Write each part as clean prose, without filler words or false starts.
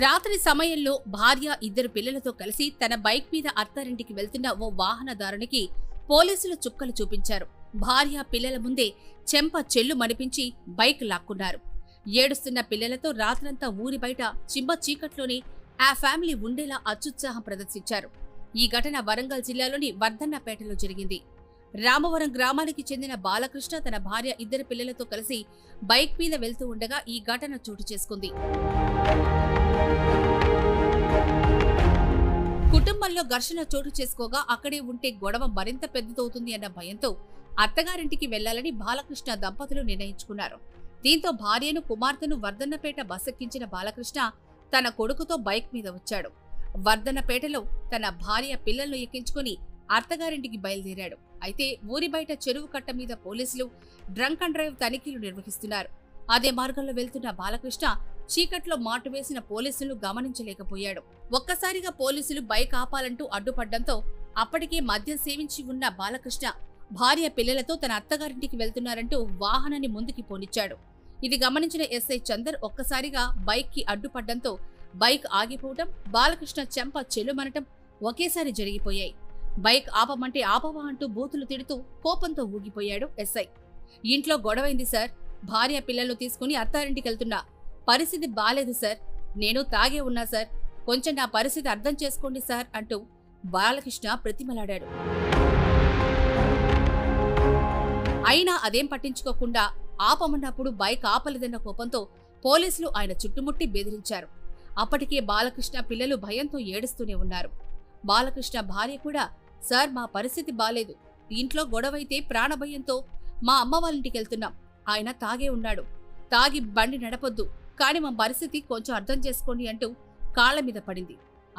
రాత్రి సమయంలో భార్య ఇద్దరు పిల్లలతో కలిసి తన బైక్ మీద అత్తారింటికి వెళ్తున్న ఓ వాహనదారునికి పోలీసులు చుక్కలు చూపించారు. భార్య పిల్లల ముందే చెంప చెల్లు మనిపించి బైక్ లాక్కున్నారు. ఏడుస్తున్న పిల్లలతో రాత్రంతా ఊరి బయట చిమ్మ చీకట్లోనే ఆ ఫ్యామిలీ ఉండేలా అత్యుత్సాహం ప్రదర్శించారు. ఈ ఘటన వరంగల్ జిల్లాలోని వర్ధన్నపేటలో జరిగింది. రామవరం గ్రామానికి చెందిన బాలకృష్ణ తన భార్య ఇద్దరు పిల్లలతో కలిసి బైక్ మీద వెళ్తూ ఉండగా ఈ ఘటన చోటు చేసుకుంది. కుటుంబంలో ఘర్షణ చోటు చేసుకోగా అక్కడే ఉంటే గొడవ మరింత పెద్దదవుతుంది అన్న భయంతో అత్తగారింటికి వెళ్లాలని బాలకృష్ణ దంపతులు నిర్ణయించుకున్నారు. దీంతో భార్యను కుమార్తెను వర్ధన్నపేట బస్సెక్కించిన బాలకృష్ణ తన కొడుకుతో బైక్ మీద వచ్చాడు. వర్ధన్నపేటలో తన భార్య పిల్లలను ఎక్కించుకుని అత్తగారింటికి బయలుదేరాడు. అయితే ఊరి బయట చెరువు కట్ట మీద పోలీసులు డ్రంక్ అండ్ డ్రైవ్ తనిఖీలు నిర్వహిస్తున్నారు. అదే మార్గంలో వెళ్తున్న బాలకృష్ణ చీకట్లో మాటు వేసిన పోలీసులను గమనించలేకపోయాడు. ఒక్కసారిగా పోలీసులు బైక్ ఆపాలంటూ అడ్డుపడ్డంతో అప్పటికే మద్యం సేవించి ఉన్న బాలకృష్ణ భార్య పిల్లలతో తన అత్తగారింటికి వెళ్తున్నారంటూ వాహనాన్ని ముందుకి పోనిచ్చాడు. ఇది గమనించిన ఎస్ఐ చందర్ ఒక్కసారిగా బైక్ కి అడ్డుపడ్డంతో బైక్ ఆగిపోవటం, బాలకృష్ణ చెంప చెల్లుమనటం ఒకేసారి జరిగిపోయాయి. బైక్ ఆపమంటే ఆపవా అంటూ బూతులు తిడుతూ కోపంతో ఊగిపోయాడు ఎస్ఐ. ఇంట్లో గొడవైంది సార్, భార్య పిల్లలను తీసుకుని అత్తారింటికి వెళ్తున్నా, పరిస్థితి బాలేదు సార్, నేను తాగే ఉన్నా సార్, కొంచెం నా పరిస్థితి అర్థం చేసుకోండి సార్ అంటూ బాలకృష్ణ ప్రతిమలాడాడు. అయినా అదేం పట్టించుకోకుండా ఆపమన్నప్పుడు బైక్ ఆపలేదన్న కోపంతో పోలీసులు ఆయన చుట్టుముట్టి బెదిరించారు. అప్పటికే బాలకృష్ణ పిల్లలు భయంతో ఏడుస్తూనే ఉన్నారు. బాలకృష్ణ భార్య కూడా, సార్ మా పరిస్థితి బాలేదు, ఇంట్లో గొడవైతే ప్రాణభయంతో మా అమ్మ వాళ్ళింటికి వెళ్తున్నాం, ఆయన తాగే ఉన్నాడు, తాగి బండి నడపొద్దు, కాని మా పరిస్థితి కొంచెం అర్థం చేసుకోండి అంటూ కాళ్ల మీద పడింది.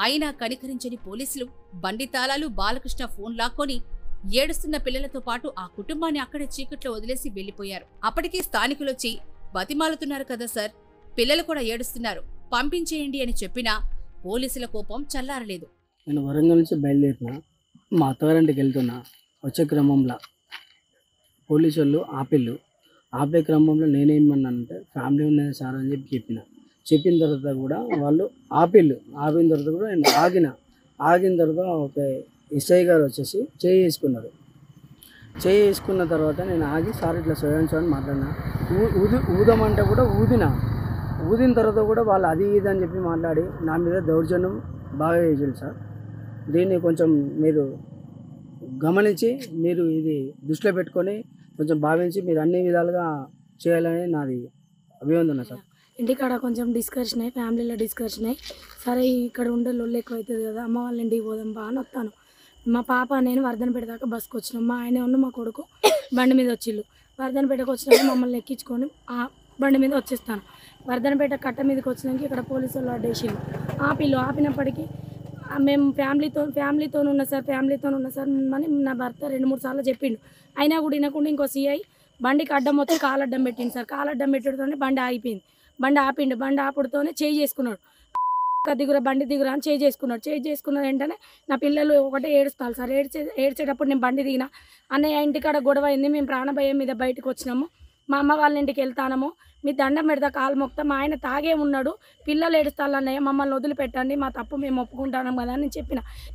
అయినా కనికరించని పోలీసులు బండి తాళాలు, బాలకృష్ణ ఫోన్ లాక్కొని ఏడుస్తున్న పిల్లలతో పాటు ఆ కుటుంబాన్ని అక్కడే చీకట్లో వదిలేసి వెళ్లిపోయారు. అప్పటికే స్థానికులొచ్చి బతిమాలుతున్నారు కదా సార్, పిల్లలు కూడా ఏడుస్తున్నారు, పంపించేయండి అని చెప్పినా పోలీసుల కోపం చల్లారలేదు. నేను వరంగల్ నుంచి బయలుదేరిన మా అత్తగారింటికి వెళ్తున్నా. వచ్చే క్రమంలో పోలీసు వాళ్ళు ఆపే క్రమంలో నేనేమన్నానంటే ఫ్యామిలీ ఉన్నది సార్ అని చెప్పిన తర్వాత కూడా వాళ్ళు ఆపిన తర్వాత కూడా నేను ఆగిన తర్వాత ఒక ఎస్ఐ గారు వచ్చేసి చేసుకున్న తర్వాత నేను ఆగి సార్ ఇట్లా చూడండి మాట్లాడినా, ఊదమంటే కూడా ఊదిన తర్వాత కూడా వాళ్ళు అది ఇది అని చెప్పి మాట్లాడి నా మీద దౌర్జన్యం బాగా చేయాలి సార్. దీన్ని కొంచెం మీరు గమనించి మీరు ఇది దృష్టిలో పెట్టుకొని కొంచెం భావించి మీరు అన్ని విధాలుగా చేయాలని నాది అభివందన సార్. ఇంటికాడ కొంచెం డిస్కషన్ అయ్యి ఫ్యామిలీలో డిస్కషన్ అయ్యి సరే ఇక్కడ ఉండే లొల్లు ఎక్కువ అవుతుంది కదా, అమ్మ వాళ్ళ ఇంటికి పోదాం బా అని వస్తాను. మా పాప నేను వర్ధనపేట దాకా బస్కి వచ్చినాం. మా ఆయన ఉన్న మా కొడుకు బండి మీద వచ్చిళ్ళు. వర్ధనపేటకు వచ్చినాక మమ్మల్ని ఎక్కించుకొని ఆ బండి మీద వచ్చేస్తాను. వర్ధనపేట కట్ట మీదకి వచ్చినాక ఇక్కడ పోలీసు వాళ్ళు అడ్డేసిళ్ళు. ఆపినప్పటికీ మేము ఫ్యామిలీతో ఉన్నా సార్ అని నా భర్త 2-3 సార్లు చెప్పిండు. అయినా కూడా వినకుండా ఇంకో సిఐ బండికి అడ్డం మొత్తం కాలడ్డం పెట్టిండు సార్. కాలడ్డం పెట్టడంతోనే బండి ఆగిపోయింది. బండి ఆపుడుతోనే చేయి చేసుకున్నాడు. బండి దిగురా అని చేయి చేసుకున్న వెంటనే నా పిల్లలు ఒకటే ఏడుస్తారు సార్. ఏడ్చేటప్పుడు నేను బండి దిగిన, అన్నయ్య ఇంటికాడ గొడవ అయింది, మేము ప్రాణభయం మీద బయటకు వచ్చినాము, మా అమ్మ వాళ్ళ ఇంటికి వెళ్తానము, మీ దండం పెడతా కాలు మొక్తా, మా ఆయన తాగే ఉన్నాడు, పిల్లలు ఏడుస్తారు అన్నయ్య, మమ్మల్ని వదిలిపెట్టండి, మా తప్పు మేము ఒప్పుకుంటాం కదా అని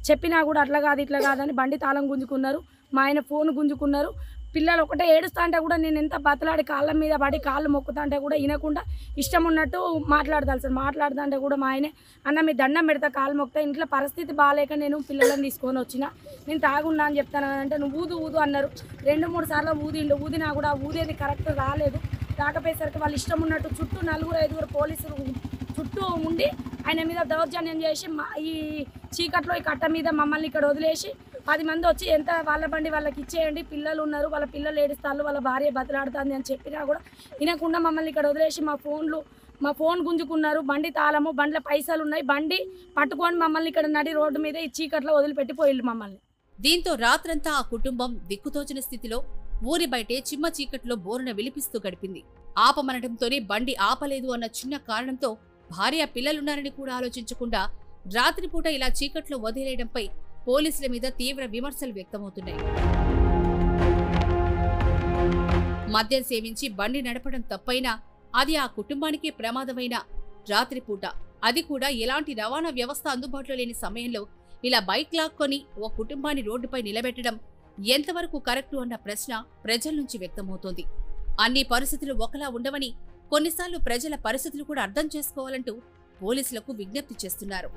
చెప్పినా కూడా అట్లా కాదని బండి తాళం గుంజుకున్నారు, మా ఆయన ఫోన్ గుంజుకున్నారు. పిల్లలు ఒకటే ఏడుస్తా అంటే కూడా నేను ఎంత బతలాడి కాళ్ళ మీద పడి కాళ్ళు మొక్కుతా అంటే కూడా వినకుండా ఇష్టం ఉన్నట్టు మాట్లాడతాను సార్. మాట్లాడుతా అంటే కూడా మా ఆయనే, అన్న మీ దండం పెడతా కాళ్ళు మొక్కుతా, ఇంట్లో పరిస్థితి బాగాలేక నేను పిల్లలను తీసుకొని వచ్చిన, నేను తాగున్నా అని చెప్తాను అంటే నువ్వు ఊదు అన్నారు. 2-3 సార్లు ఊదినా కూడా ఊదేది కరెక్ట్ రాకపోయేసరికి వాళ్ళు ఇష్టం ఉన్నట్టు చుట్టూ 4-5 పోలీసులు చుట్టూ ఉండి ఆయన మీద దౌర్జన్యం చేసి ఈ చీకట్లో ఈ కట్ట మీద మమ్మల్ని ఇక్కడ వదిలేసి 10 మంది వచ్చి ఎంత వాళ్ళ బండి వాళ్ళకి ఇచ్చేయండి, పిల్లలు ఉన్నారు, వాళ్ళ పిల్లలు ఏడుస్తారు, వాళ్ళ భార్య బతలాడుతుంది అని చెప్పినా కూడా వినకుండా మమ్మల్ని ఇక్కడ వదిలేసి మా ఫోన్ గుంజుకున్నారు. బండి తాళము, బండిలో పైసలు ఉన్నాయి, బండి పట్టుకొని మమ్మల్ని ఇక్కడ నడి రోడ్డు మీద ఈ చీకట్లో వదిలిపెట్టిపోయిళ్ళు మమ్మల్ని. దీంతో రాత్రంతా ఆ కుటుంబం దిక్కుతోచిన స్థితిలో ఊరి బయటే చిమ్మ చీకట్లో బోరున విలిపిస్తూ గడిపింది. ఆపమనడంతోనే బండి ఆపలేదు అన్న చిన్న కారణంతో భార్య పిల్లలున్నారని కూడా ఆలోచించకుండా రాత్రిపూట ఇలా చీకట్లో వదిలేయడంపై పోలీసుల మీద తీవ్ర విమర్శలు వ్యక్తమవుతున్నాయి. మద్యం సేవించి బండి నడపడం తప్పైనా అది ఆ కుటుంబానికే ప్రమాదమైన రాత్రిపూట అది కూడా ఎలాంటి రవాణా వ్యవస్థ అందుబాటులో లేని సమయంలో ఇలా బైక్ లాక్కొని ఓ కుటుంబాన్ని రోడ్డుపై నిలబెట్టడం ఎంతవరకు కరెక్టు అన్న ప్రశ్న ప్రజల నుంచి వ్యక్తమవుతోంది. అన్ని పరిస్థితులు ఒకలా ఉండవని, కొన్నిసార్లు ప్రజల పరిస్థితులు కూడా అర్థం చేసుకోవాలంటూ పోలీసులకు విజ్ఞప్తి చేస్తున్నారు.